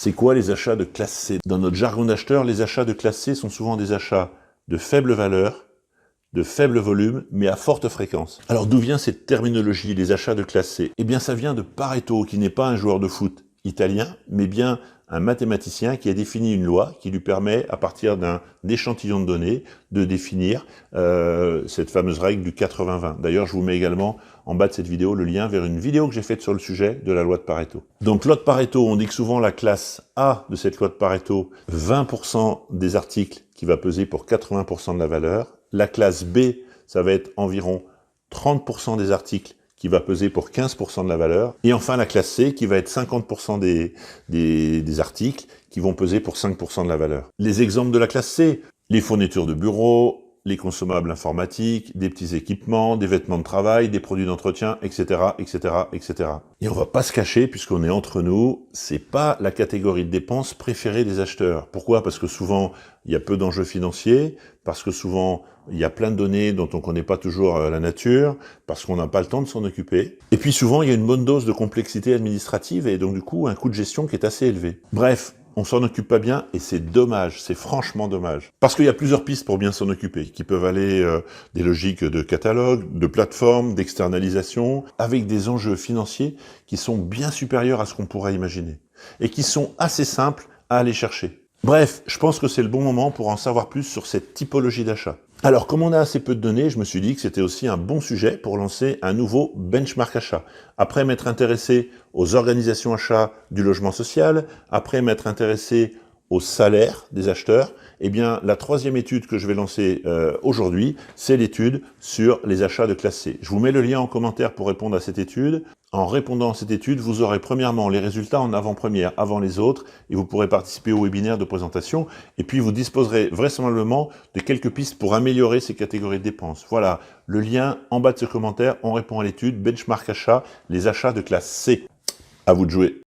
C'est quoi les achats de classe C? Dans notre jargon d'acheteur, les achats de classe C sont souvent des achats de faible valeur, de faible volume, mais à forte fréquence. Alors d'où vient cette terminologie, les achats de classe C? Eh bien ça vient de Pareto, qui n'est pas un joueur de foot italien, mais bien un mathématicien qui a défini une loi qui lui permet, à partir d'un échantillon de données, de définir cette fameuse règle du 80-20. D'ailleurs, je vous mets également en bas de cette vidéo le lien vers une vidéo que j'ai faite sur le sujet de la loi de Pareto. Donc loi de Pareto, on dit que souvent la classe A de cette loi de Pareto, 20% des articles qui va peser pour 80% de la valeur. La classe B, ça va être environ 30% des articles qui va peser pour 15% de la valeur. Et enfin la classe C, qui va être 50% des articles qui vont peser pour 5% de la valeur. Les exemples de la classe C, les fournitures de bureau, les consommables informatiques, des petits équipements, des vêtements de travail, des produits d'entretien, etc., etc., etc. Et on va pas se cacher, puisqu'on est entre nous, c'est pas la catégorie de dépenses préférée des acheteurs. Pourquoi? Parce que souvent, il y a peu d'enjeux financiers, parce que souvent, il y a plein de données dont on connaît pas toujours la nature, parce qu'on n'a pas le temps de s'en occuper. Et puis souvent, il y a une bonne dose de complexité administrative, et donc du coup, un coût de gestion qui est assez élevé. Bref, on s'en occupe pas bien et c'est dommage, c'est franchement dommage. Parce qu'il y a plusieurs pistes pour bien s'en occuper, qui peuvent aller des logiques de catalogue, de plateforme, d'externalisation, avec des enjeux financiers qui sont bien supérieurs à ce qu'on pourrait imaginer, et qui sont assez simples à aller chercher. Bref, je pense que c'est le bon moment pour en savoir plus sur cette typologie d'achat. Alors, comme on a assez peu de données, je me suis dit que c'était aussi un bon sujet pour lancer un nouveau benchmark achat. Après m'être intéressé aux organisations achats du logement social, après m'être intéressé aux salaires des acheteurs, eh bien, la troisième étude que je vais lancer aujourd'hui, c'est l'étude sur les achats de classe C. Je vous mets le lien en commentaire pour répondre à cette étude. En répondant à cette étude, vous aurez premièrement les résultats en avant-première, avant les autres, et vous pourrez participer au webinaire de présentation, et puis vous disposerez vraisemblablement de quelques pistes pour améliorer ces catégories de dépenses. Voilà, le lien en bas de ce commentaire, on répond à l'étude, benchmark achat, les achats de classe C. À vous de jouer.